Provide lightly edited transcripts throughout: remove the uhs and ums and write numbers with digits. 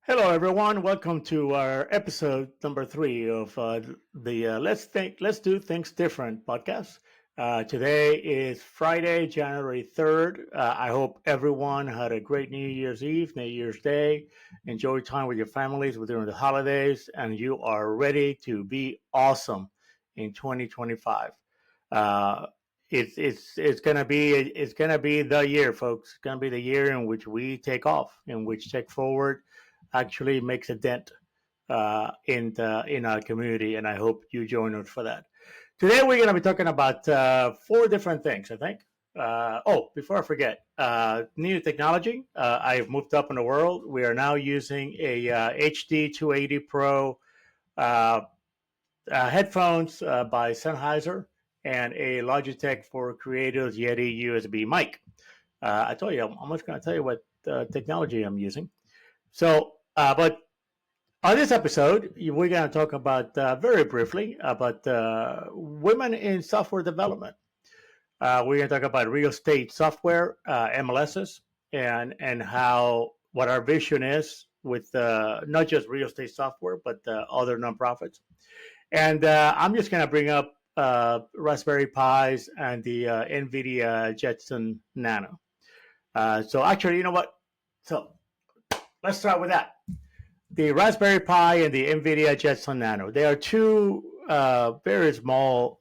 Hello, everyone. Welcome to our episode number 3 of the Let's Do Things Different podcast. Today is Friday, January 3rd. I hope everyone had a great New Year's Eve, New Year's Day. Enjoy time with your families during the holidays, and you are ready to be awesome in 2025. Uh, it's gonna be the year, folks. It's gonna be the year in which we take off, in which Tech Forward actually makes a dent in our community, and I hope you join us for that. Today we're going to be talking about 4 different things, I think. Before I forget, new technology. I have moved up in the world. We are now using a HD 280 Pro uh, headphones by Sennheiser and a Logitech for Creators Yeti USB mic. I told you, I'm just going to tell you what technology I'm using. But on this episode, we're going to talk about very briefly about women in software development. We're going to talk about real estate software, MLSs, and how what our vision is with not just real estate software, but other nonprofits. And I'm just going to bring up Raspberry Pis and the NVIDIA Jetson Nano. So actually, you know what? So let's start with that. The Raspberry Pi and the NVIDIA Jetson Nano. They are two very small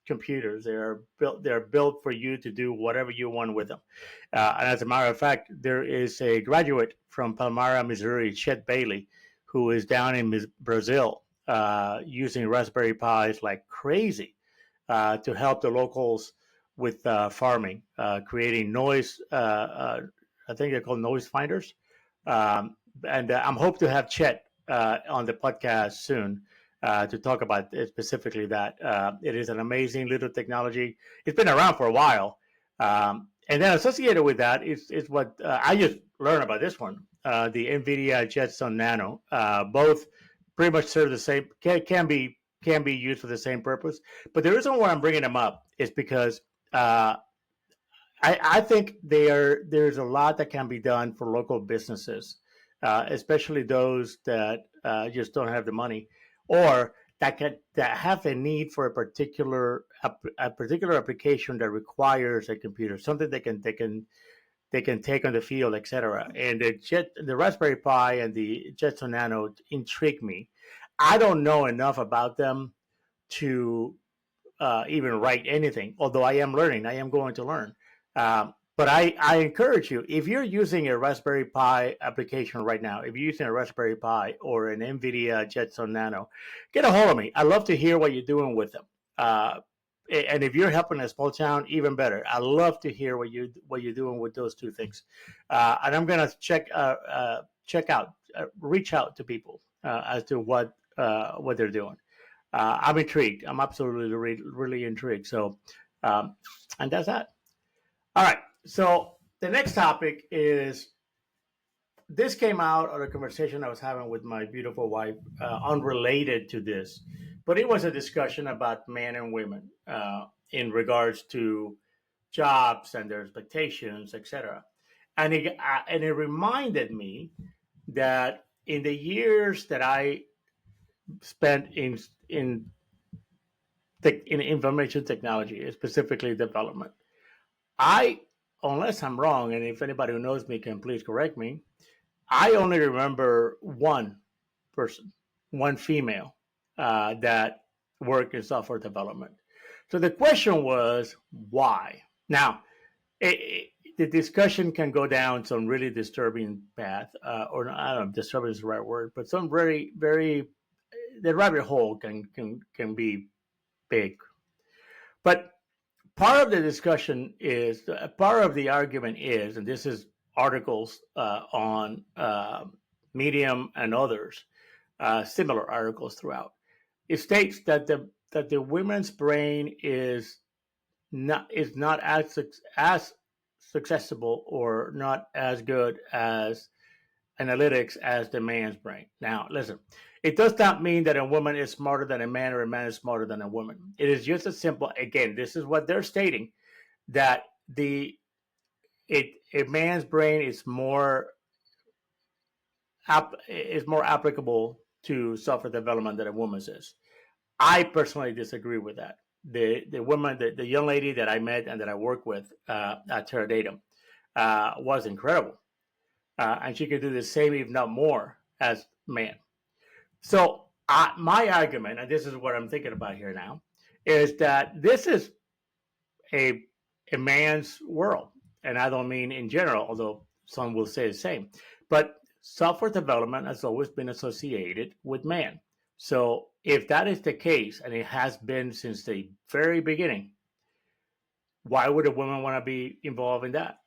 computers. They're built for you to do whatever you want with them. And as a matter of fact, there is a graduate from Palmyra, Missouri, Chet Bailey, who is down in Brazil using Raspberry Pis like crazy to help the locals with farming, creating noise. I think they're called noise finders. And I'm hope to have Chet on the podcast soon to talk about specifically that. It is an amazing little technology. It's been around for a while. And then associated with that is what I just learned about this one, the NVIDIA Jetson Nano. Both pretty much serve the same, can be used for the same purpose. But the reason why I'm bringing them up is because I think there's a lot that can be done for local businesses, especially those that just don't have the money, or that have a need for a particular application that requires a computer, something they can take on the field, etc. And the Raspberry Pi and the Jetson Nano intrigue me. I don't know enough about them to even write anything, although I am learning. I am going to learn. But I encourage you, if you're using a Raspberry Pi application right now, if you're using a Raspberry Pi or an NVIDIA Jetson Nano, get a hold of me. I'd love to hear what you're doing with them. And if you're helping a small town, even better. I'd love to hear what you're doing with those two things. And I'm going to reach out to people as to what they're doing. I'm intrigued. I'm absolutely really intrigued. So, and that's that. All right. So the next topic is, this came out of a conversation I was having with my beautiful wife, unrelated to this, but it was a discussion about men and women in regards to jobs and their expectations, etc. And it reminded me that in the years that I spent in information technology, specifically development, unless I'm wrong, and if anybody who knows me can please correct me, I only remember one person, one female, that worked in software development. So the question was, why? Now, the discussion can go down some really disturbing path, or I don't know if disturbing is the right word, but some very, very, the rabbit hole can be big. But part of the discussion is, part of the argument is, and this is articles on Medium and others, similar articles throughout. It states that the women's brain is not as successful or not as good as analytics as the man's brain. Now, listen, it does not mean that a woman is smarter than a man or a man is smarter than a woman. It is just as simple. Again, this is what they're stating, that a man's brain is more is more applicable to software development than a woman's is. I personally disagree with that. The woman, the young lady that I met and that I work with at Teradata was incredible, and she could do the same, if not more, as man. So my argument, and this is what I'm thinking about here now, is that this is a a man's world, and I don't mean in general, although some will say the same. But software development has always been associated with man. So if that is the case, and it has been since the very beginning, why would a woman want to be involved in that?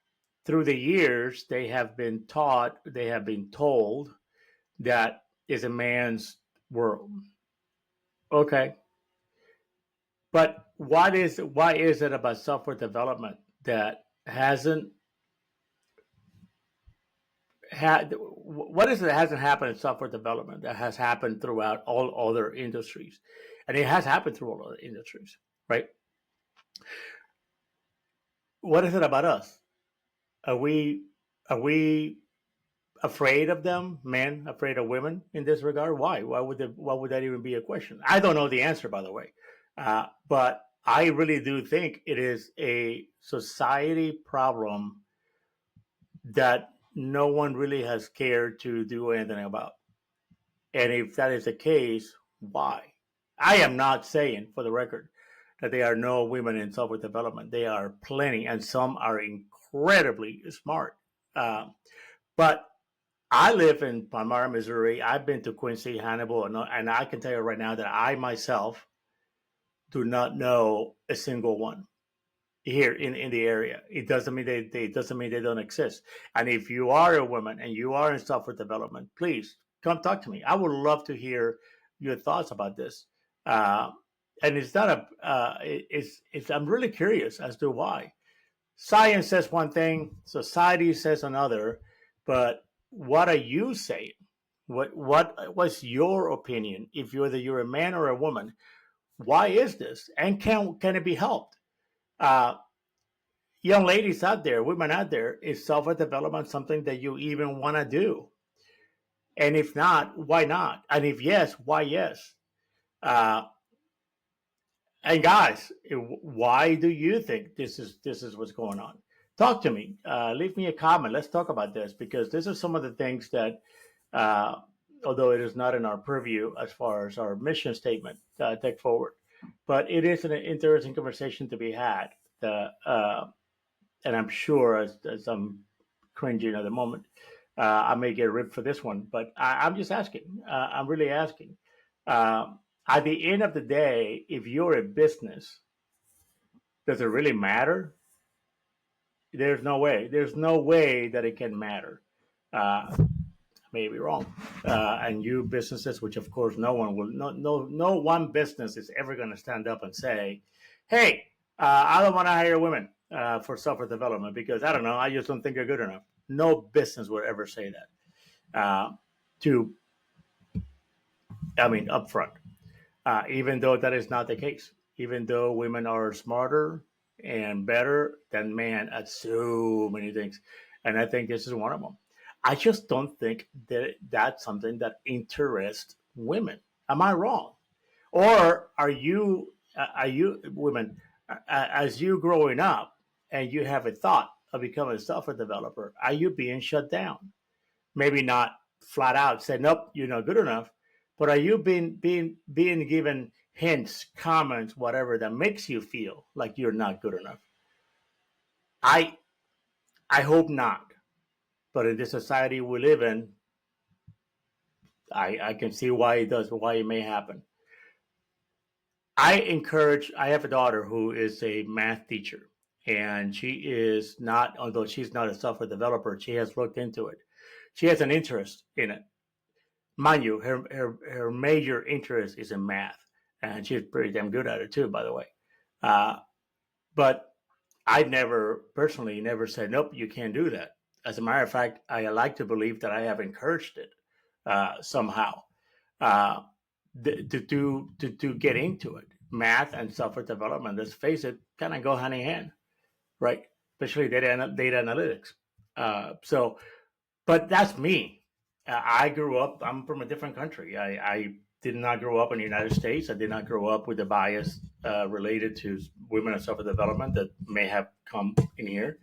Through the years, they have been taught, they have been told that is a man's world. Okay, but why is it about software development that hasn't had what is it that hasn't happened in software development that has happened throughout all other industries, and it has happened through all other industries, right? What is it about us? Are we afraid of them, men afraid of women in this regard? Why would that even be a question? I don't know the answer, by the way, but I really do think it is a society problem that no one really has cared to do anything about. And if that is the case, why? I am not saying, for the record, that there are no women in software development. There are plenty, and some are incredibly smart. But I live in Palmyra, Missouri. I've been to Quincy, Hannibal, and I can tell you right now that I myself do not know a single one here in the area. It doesn't mean they don't exist. And if you are a woman and you are in software development, please come talk to me. I would love to hear your thoughts about this. And it's not it's I'm really curious as to why. Science says one thing, society says another, but what are you saying? What's your opinion? If you're a man or a woman, why is this? And can it be helped? Uh, Young ladies out there, women out there, is software development something that you even want to do? And if not, why not? And if yes, why yes? Uh, and guys, why do you think this is what's going on? Talk to me. Leave me a comment. Let's talk about this, because this is some of the things that, uh, although it is not in our purview as far as our mission statement, take forward, but it is an interesting conversation to be had. And I'm sure, as I'm cringing at the moment, I may get ripped for this one, but I'm just asking. I'm really asking. At the end of the day, if you're a business, does it really matter? There's no way. There's no way that it can matter. I may be wrong. And you businesses, which of course no one business is ever going to stand up and say, "Hey, I don't want to hire women for software development because I don't know, I just don't think they're good enough." No business would ever say that. Upfront. Even though that is not the case, even though women are smarter and better than men at so many things. And I think this is one of them. I just don't think that that's something that interests women. Am I wrong? Or are you women, as you growing up and you have a thought of becoming a software developer, are you being shut down? Maybe not flat out say, nope, you're not good enough, but are you being given hints, comments, whatever that makes you feel like you're not good enough? I I hope not. But in the society we live in, I can see why it does, why it may happen. I have a daughter who is a math teacher, and she is not, although she's not a software developer, she has looked into it. She has an interest in it. Mind you, her major interest is in math, and she's pretty damn good at it too, by the way. Uh, but I never personally never said, nope, you can't do that. As a matter of fact, I like to believe that I have encouraged it somehow uh, to get into it. Math and software development, let's face it, kind of go hand in hand, right? Especially data analytics. So, but that's me. I grew up. I'm from a different country. I did not grow up in the United States. I did not grow up with the bias related to women and self-development that may have come in here.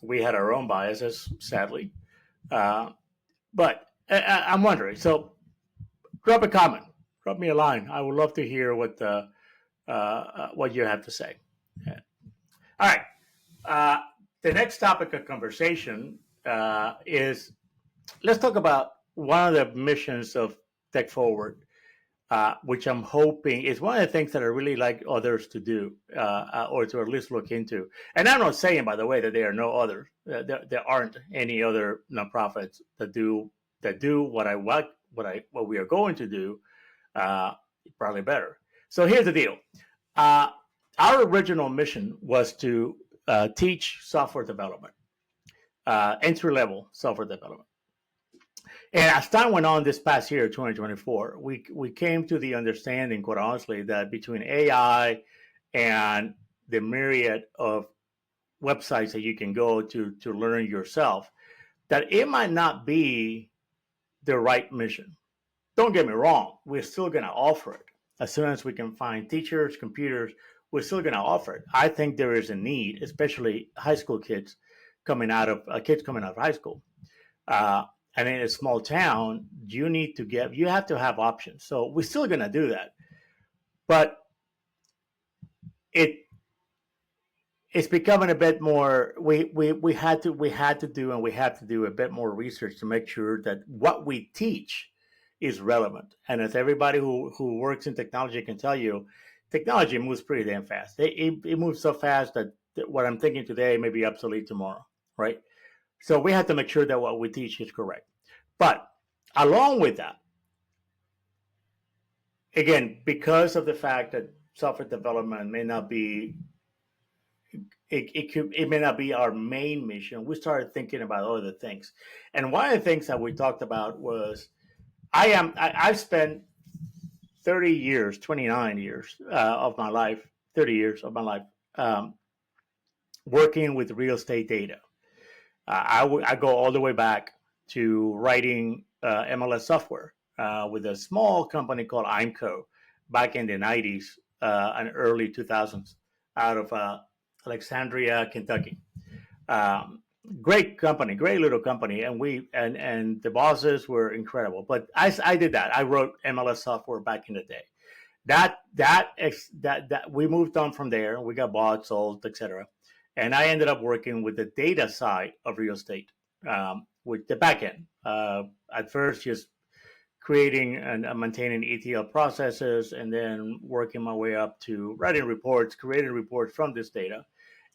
We had our own biases, sadly. Uh, but I'm wondering. So, drop a comment, drop me a line. I would love to hear what you have to say. Yeah. All right. Uh, the next topic of conversation is, let's talk about one of the missions of Tech Forward, which I'm hoping is one of the things that I really like others to do, or to at least look into. And I'm not saying, by the way, that there are no others. There aren't any other nonprofits that do what we are going to do, uh, probably better. So here's the deal. Uh, our original mission was to teach software development, entry level software development. And as time went on this past year, 2024, we came to the understanding, quite honestly, that between AI and the myriad of websites that you can go to learn yourself, that it might not be the right mission. Don't get me wrong, we're still going to offer it. As soon as we can find teachers, computers, we're still going to offer it. I think there is a need, especially high school kids coming out of high school. And in a small town, you have to have options. So we're still going to do that, but it's becoming a bit more. We had to do a bit more research to make sure that what we teach is relevant. And as everybody who works in technology can tell you, technology moves pretty damn fast. It moves so fast that what I'm thinking today may be obsolete tomorrow, right? So we have to make sure that what we teach is correct. But along with that, again, because of the fact that software development may not be it may not be our main mission, we started thinking about other things. And one of the things that we talked about was I've spent 30 years, 29 years of my life, 30 years of my life working with real estate data. I go all the way back to writing MLS software with a small company called IMCO back in the 90s and early 2000s out of Alexandria, Kentucky. Great company, great little company, and the bosses were incredible. But I did that. I wrote MLS software back in the day. That we moved on from there. We got bought, sold, etc. And I ended up working with the data side of real estate, with the backend. At first, just creating and maintaining ETL processes, and then working my way up to writing reports, creating reports from this data,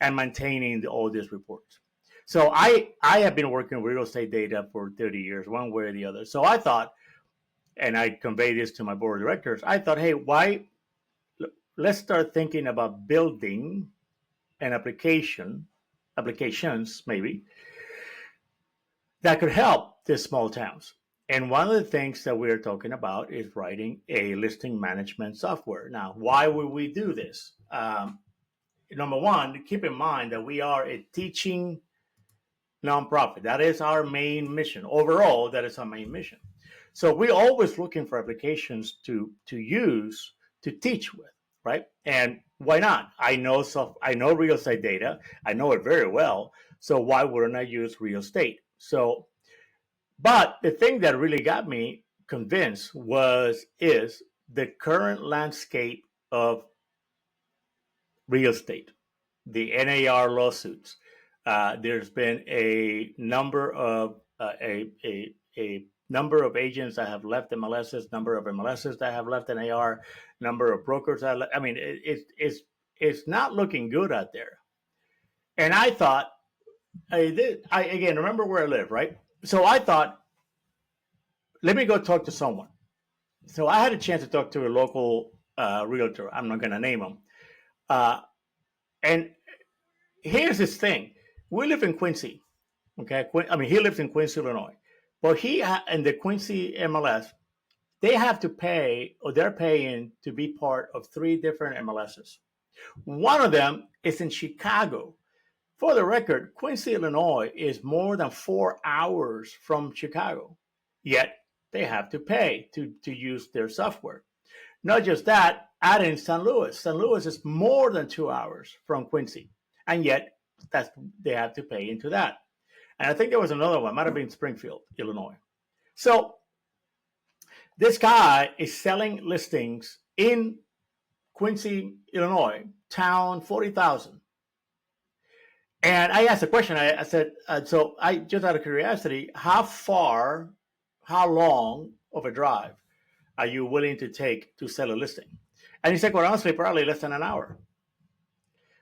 and maintaining all these reports. So I have been working with real estate data for 30 years, one way or the other. So I thought, and I conveyed this to my board of directors, I thought, hey, let's start thinking about building an applications maybe, that could help these small towns. And one of the things that we're talking about is writing a listing management software. Now, why would we do this? Number one, keep in mind that we are a teaching nonprofit. That is our main mission. Overall, that is our main mission. So we're always looking for applications to use to teach with, right? And why not? I know real estate data. I know it very well. So why wouldn't I use real estate? So, but the thing that really got me convinced is the current landscape of real estate, the NAR lawsuits. There's been a number of agents that have left MLSs, number of MLSs that have left NAR, number of brokers that left. I mean, it's not looking good out there. And I thought, again, remember where I live, right? So I thought, let me go talk to someone. So I had a chance to talk to a local realtor. I'm not going to name him. And here's this thing. We live in Quincy, okay? I mean, he lives in Quincy, Illinois. But and the Quincy MLS, they have to pay, or they're paying to be part of 3 different MLSs. One of them is in Chicago. For the record, Quincy, Illinois is more than 4 hours from Chicago. yet they have to pay to use their software. Not just that, add in St. Louis. St. Louis is more than 2 hours from Quincy, and yet they have to pay into that. And I think there was another one, might have been Springfield, Illinois. So this guy is selling listings in Quincy, Illinois, town 40,000. And I asked a question. I said, so I just out of curiosity, how long of a drive are you willing to take to sell a listing? And he said, well, honestly, probably less than an hour.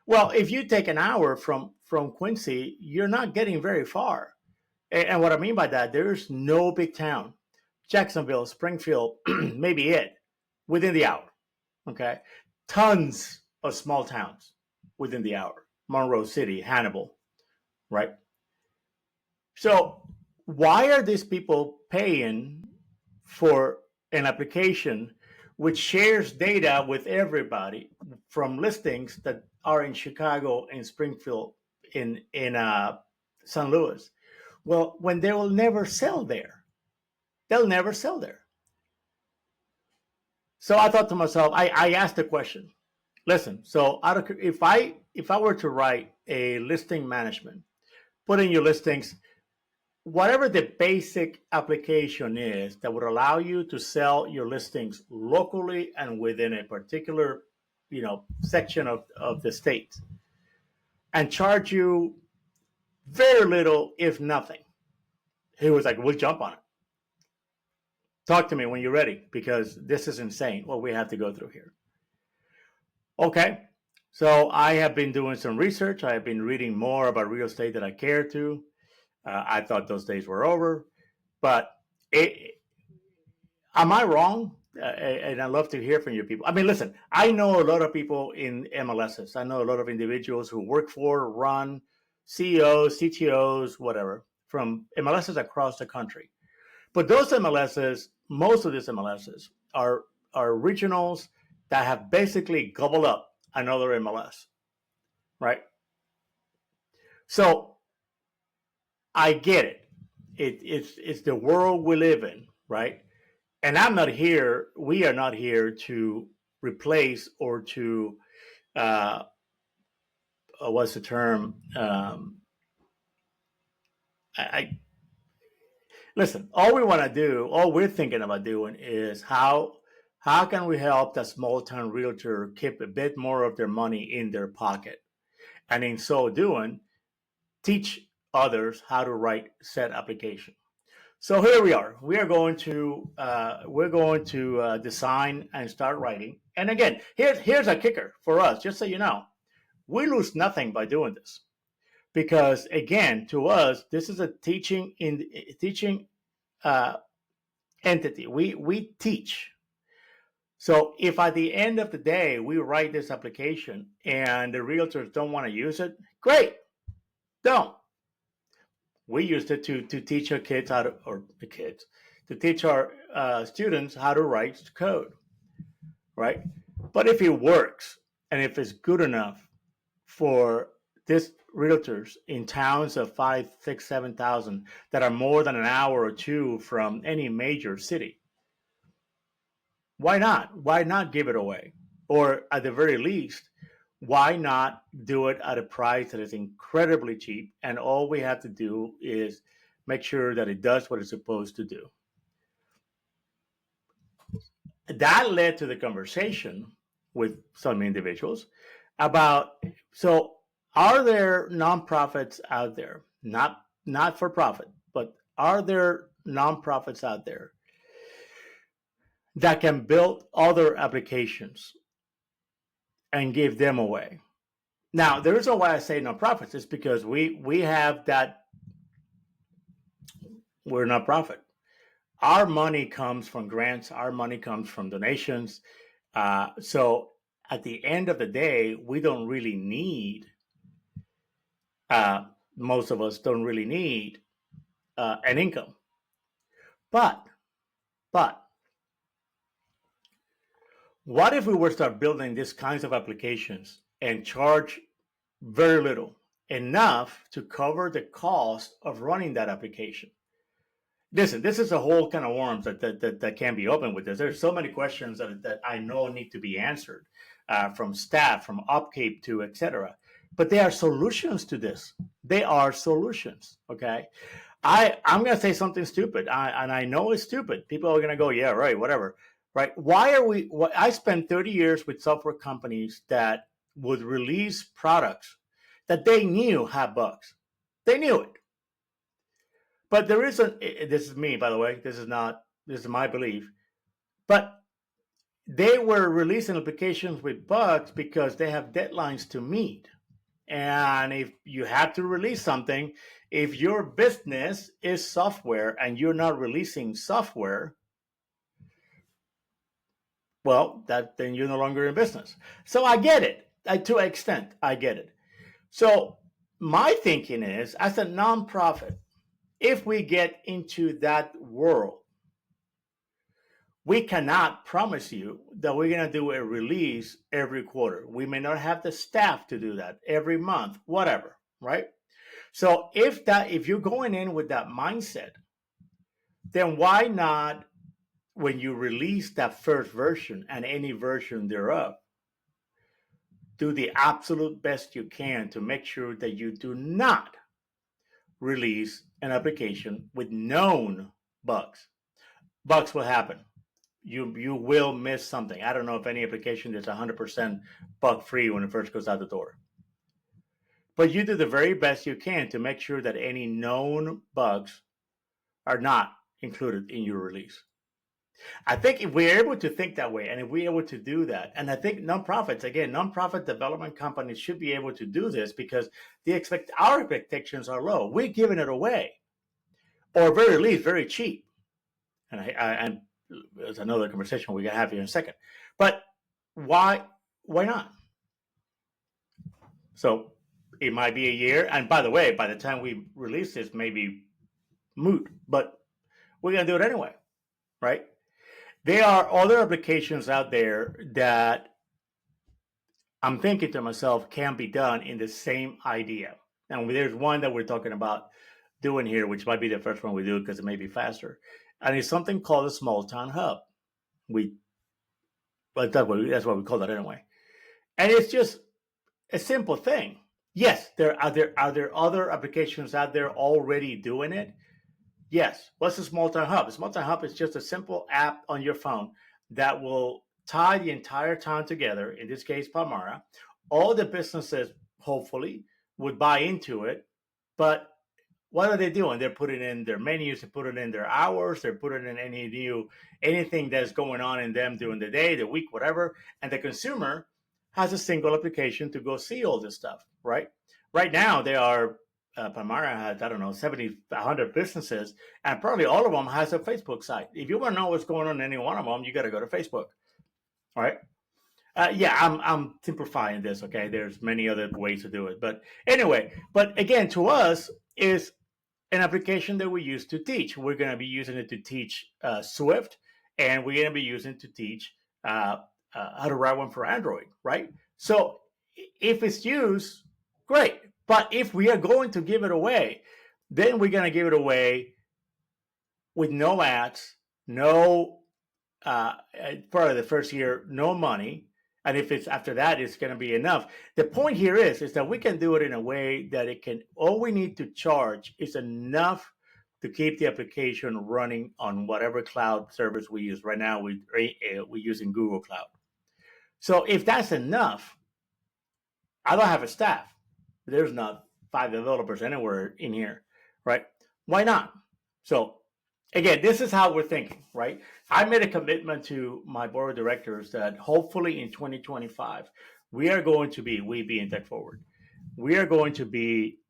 Well, if you take an hour from Quincy, you're not getting very far. And what I mean by that, there's no big town. Jacksonville, Springfield, maybe it, within the hour. Okay. Tons of small towns within the hour. Monroe City, Hannibal, right? So why are these people paying for an application which shares data with everybody from listings that are in Chicago, in Springfield, in St. Louis? Well, when they will never sell there. They'll never sell there. So I thought to myself, I asked the question, listen, so if I were to write a listing management, put in your listings, whatever the basic application is that would allow you to sell your listings locally and within a particular, section of the state, and charge you very little, if nothing. He was like, we'll jump on it. Talk to me when you're ready, because this is insane what we have to go through here. Okay, so I have been doing some research. I have been reading more about real estate that I care to. I thought those days were over, but am I wrong? And I'd love to hear from you people. I mean, listen, I know a lot of people in MLSs. I know a lot of individuals who work for, run, CEOs, CTOs, whatever, from MLSs across the country. But those MLSs, most of these MLSs are regionals that have basically gobbled up another MLS, right? So I get it. It's the world we live in, right? And we are not here to replace or to, what's the term? Listen, all we're thinking about doing is how can we help the small town realtor keep a bit more of their money in their pocket, and in so doing, teach others how to write said application. So here we are. We're going to design and start writing. And again, here's a kicker for us. Just so you know, we lose nothing by doing this. Because again, to us, this is a teaching entity. We teach. So if at the end of the day we write this application and the realtors don't want to use it, great, don't. We used it to teach our kids to teach our students how to write code, right? But if it works and if it's good enough for this realtors in towns of 5, 6, 7,000 that are more than an hour or two from any major city, why not? Why not give it away? Or at the very least, why not do it at a price that is incredibly cheap, and all we have to do is make sure that it does what it's supposed to do? That led to the conversation with some individuals about, so are there nonprofits out there, not for profit, but are there nonprofits out there that can build other applications and give them away? Now, the reason why I say nonprofits is because we have that. We're nonprofit. Our money comes from grants. Our money comes from donations. So at the end of the day, we don't really need. Most of us don't really need an income. But what if we were to start building these kinds of applications and charge very little, enough to cover the cost of running that application? listen, this is a whole kind of worms that can be open with this. There's so many questions that I know need to be answered from staff, from upkeep to etc. But they are solutions to this. They are solutions. Okay. I'm going to say something stupid, and I know it's stupid. People are going to go, yeah, right, whatever, right? Why are we? I spent 30 years with software companies that would release products that they knew had bugs. They knew it, but there is a. This is me, by the way. This is not. This is my belief, but they were releasing applications with bugs because they have deadlines to meet. And if you have to release something, if your business is software and you're not releasing software, well, then you're no longer in business. So I get it. To an extent, I get it. So my thinking is, as a nonprofit, if we get into that world, we cannot promise you that we're going to do a release every quarter. We may not have the staff to do that every month, whatever, right? So if you're going in with that mindset, then why not, when you release that first version and any version thereof, do the absolute best you can to make sure that you do not release an application with known bugs. Bugs will happen. You will miss something. I don't know if any application is 100% bug free when it first goes out the door. But you do the very best you can to make sure that any known bugs are not included in your release. I think if we're able to think that way, and if we're able to do that, and I think nonprofit development companies should be able to do this because our expectations are low. We're giving it away, or very least very cheap. And there's another conversation we're gonna have here in a second. But why not? So it might be a year, and by the way, by the time we release this, maybe moot, but we're gonna do it anyway, right? There are other applications out there that I'm thinking to myself can be done in the same idea. And there's one that we're talking about doing here, which might be the first one we do because it may be faster. And it's something called a small town hub. But that's what we call that anyway. And it's just a simple thing. Yes, are there other applications out there already doing it? Yes. What's a small town hub? A small town hub is just a simple app on your phone that will tie the entire town together. In this case, Palmyra. All the businesses, hopefully, would buy into it. But what are they doing? They're putting in their menus, they're putting in their hours, they're putting in anything that's going on in them during the day, the week, whatever. And the consumer has a single application to go see all this stuff, right? Right now, there are Palmyra has, 70, 100 businesses, and probably all of them has a Facebook site. If you want to know what's going on in any one of them, you got to go to Facebook. All right. I'm simplifying this. Okay. There's many other ways to do it. But anyway, again, to us is an application that we use to teach. We're going to be using it to teach Swift, and we're going to be using it to teach how to write one for Android. Right. So if it's used, great. But if we are going to give it away, then we're going to give it away with no ads, no, probably the first year, no money. And if it's after that, it's going to be enough. The point here is that we can do it in a way that all we need to charge is enough to keep the application running on whatever cloud service we use. Right now, we're using Google Cloud. So if that's enough, I don't have a staff. There's not 5 developers anywhere in here, right? Why not? So again, this is how we're thinking, right? I made a commitment to my board of directors that hopefully in 2025, we being Tech Forward, we are going to be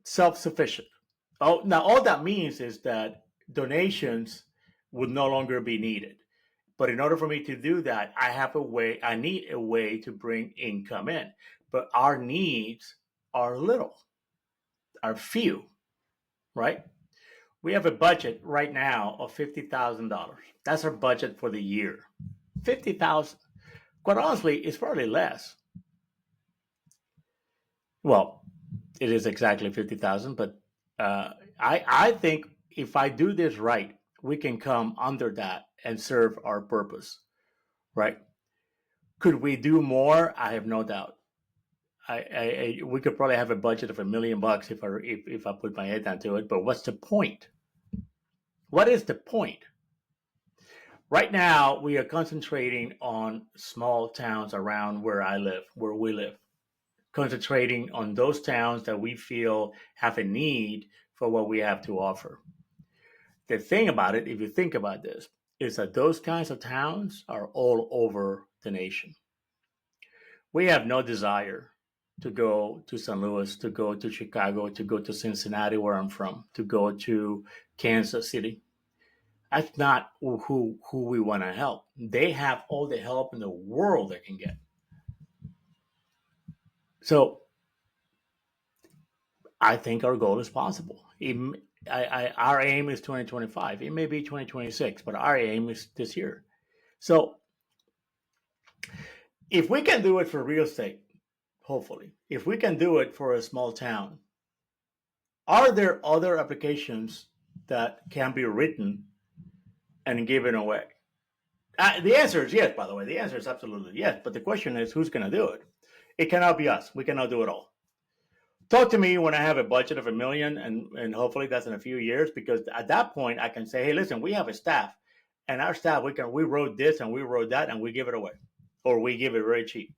self-sufficient. Now, all that means is that donations would no longer be needed. But in order for me to do that, I need a way to bring income in. But our needs are few, right? We have a budget right now of $50,000. That's our budget for the year. $50,000. Quite honestly, it's probably less. Well, it is exactly $50,000, but I think if I do this right, we can come under that and serve our purpose, right? Could we do more? I have no doubt. We could probably have a budget of $1 million if I put my head down to it. But what's the point? What is the point? Right now, we are concentrating on small towns around where we live, concentrating on those towns that we feel have a need for what we have to offer. The thing about it, if you think about this, is that those kinds of towns are all over the nation. We have no desire to go to St. Louis, to go to Chicago, to go to Cincinnati, where I'm from, to go to Kansas City. That's not who we want to help. They have all the help in the world they can get. So I think our goal is possible. Our aim is 2025. It may be 2026, but our aim is this year. So if we can do it for real estate, hopefully, if we can do it for a small town, are there other applications that can be written and given away? The answer is yes, by the way. The answer is absolutely yes. But the question is, who's going to do it? It cannot be us. We cannot do it all. Talk to me when I have a budget of $1 million, and hopefully that's in a few years, because at that point I can say, hey, listen, we have a staff, and our staff, we wrote this and we wrote that, and we give it away, or we give it very cheap.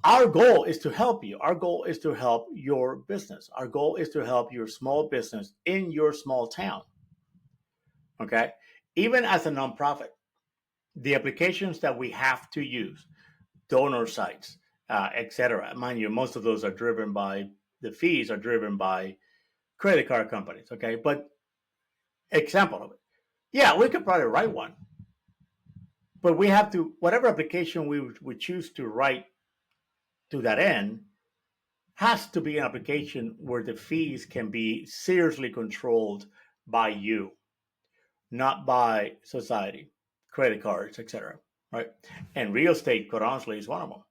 Our goal is to help you. Our goal is to help your business. Our goal is to help your small business in your small town. Okay? Even as a nonprofit, the applications that we have to use, donor sites, etc. Mind you, most of those are driven by, the fees are driven by credit card companies, okay? But example of it. Yeah, we could probably write one. But we have to, whatever application we choose to write to that end, has to be an application where the fees can be seriously controlled by you, not by society, credit cards, etc. Right? And real estate, quite honestly, is one of them.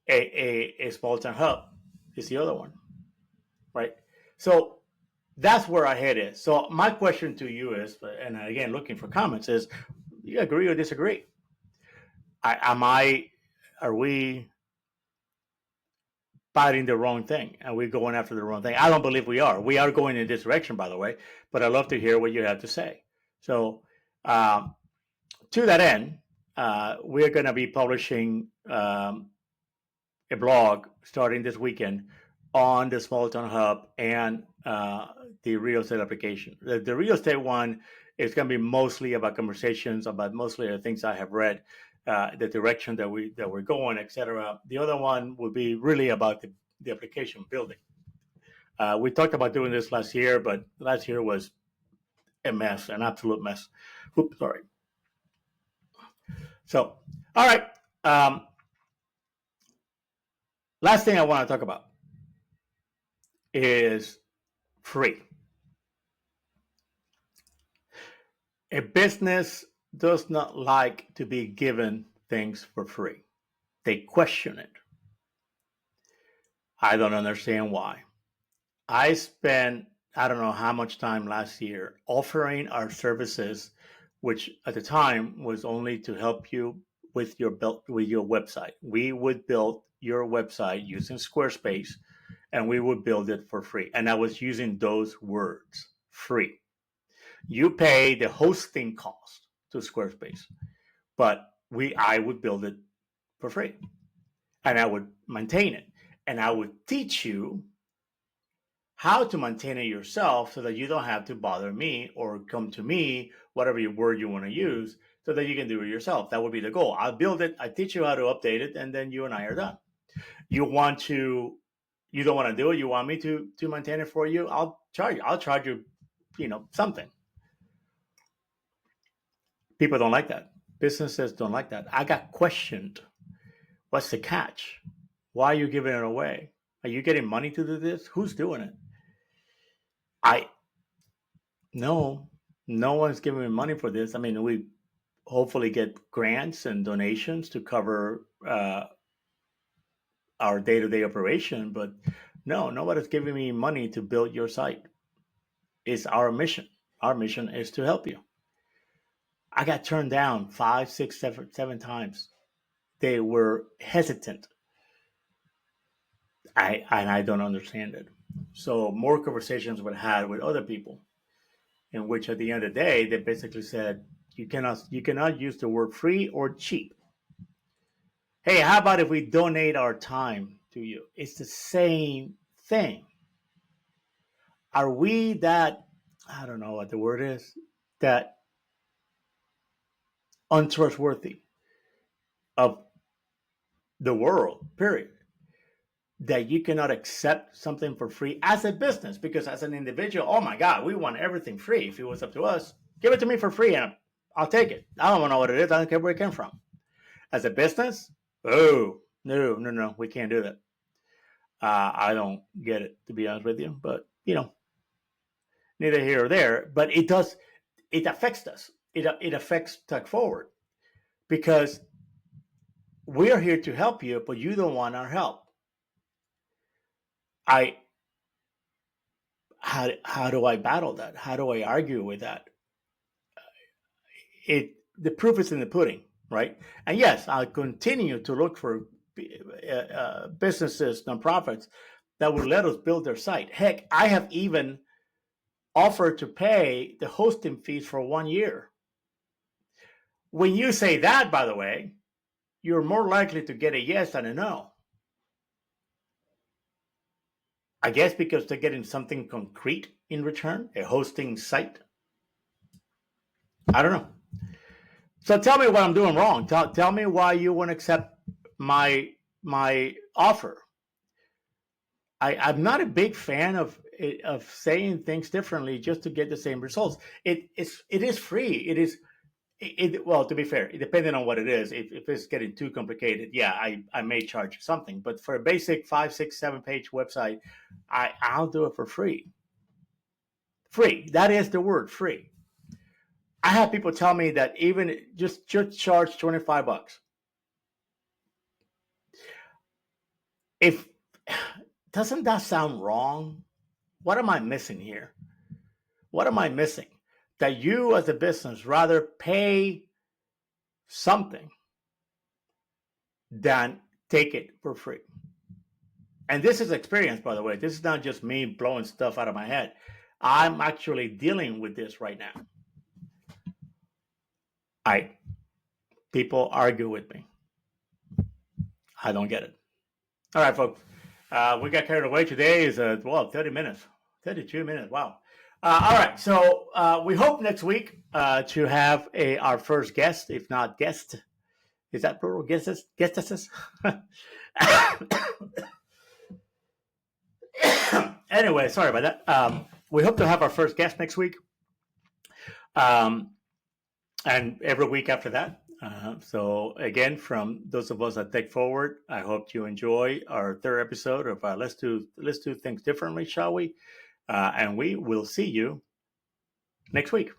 A small town hub is the other one, right? So that's where our head is. So my question to you is, and again, looking for comments, is you agree or disagree? Are we fighting the wrong thing? Are we going after the wrong thing? I don't believe we are. We are going in this direction, by the way, but I'd love to hear what you have to say. So to that end, we're going to be publishing a blog starting this weekend on the Small Town Hub and the real estate application. The real estate one is going to be mostly about conversations, about mostly the things I have read, the direction that we're going, etc. The other one will be really about the application building. We talked about doing this last year, but last year was a mess, an absolute mess. Oops, sorry. So, all right. Last thing I want to talk about is free. A business does not like to be given things for free. They question it. I don't understand why. I spent, I don't know how much time last year offering our services, which at the time was only to help you with your website. We would build your website using Squarespace, and we would build it for free. And I was using those words, free. You pay the hosting cost to Squarespace, but I would build it for free, and I would maintain it, and I would teach you how to maintain it yourself so that you don't have to bother me or come to me, whatever word you want to use, so that you can do it yourself. That would be the goal. I'll build it, I teach you how to update it, and then you and I are done. You don't want to do it, you want me to maintain it for you, I'll charge you, something. People don't like that. Businesses don't like that. I got questioned. What's the catch? Why are you giving it away? Are you getting money to do this? Who's doing it? No one's giving me money for this. I mean, we hopefully get grants and donations to cover our day-to-day operation, but no, nobody's giving me money to build your site. is our mission. Our mission is to help you. I got turned down 5, 6, 7 times. They were hesitant. I don't understand it. So more conversations were had with other people, in which at the end of the day they basically said you cannot use the word free or cheap. Hey, how about if we donate our time to you? It's the same thing. Are we that, I don't know what the word is, that untrustworthy of the world, period, that you cannot accept something for free as a business? Because as an individual, oh my God, we want everything free. If it was up to us, give it to me for free and I'll take it. I don't know what it is. I don't care where it came from. As a business, oh, no, we can't do that. I don't get it, to be honest with you. But, neither here or there. But it affects us. It affects Tech Forward because we are here to help you, but you don't want our help. How do I battle that? How do I argue with that? The proof is in the pudding, right? And yes, I'll continue to look for businesses, nonprofits that will let us build their site. Heck, I have even offered to pay the hosting fees for 1 year. When you say that, by the way, you're more likely to get a yes than a no. I guess because they're getting something concrete in return, a hosting site. I don't know. So tell me what I'm doing wrong. Tell me why you won't accept my offer. I'm not a big fan of saying things differently just to get the same results. It is free. It is. Well, to be fair, depending on what it is, if it's getting too complicated, yeah, I may charge something. But for a basic 5, 6, 7 page website, I'll do it for free. Free. That is the word, free. I have people tell me that even just charge $25. If doesn't that sound wrong? What am I missing here? What am I missing? That you as a business rather pay something than take it for free. And this is experience, by the way. This is not just me blowing stuff out of my head. I'm actually dealing with this right now. People argue with me. I don't get it. All right, folks. We got carried away. Today is 30 minutes, 32 minutes. Wow. All right. So we hope next week to have our first guest, if not guest. Is that plural? Guestesses? Anyway, sorry about that. We hope to have our first guest next week. And every week after that. So again, from those of us at Tech Forward, I hope you enjoy our third episode of Let's Do Things Differently, shall we? And we will see you next week.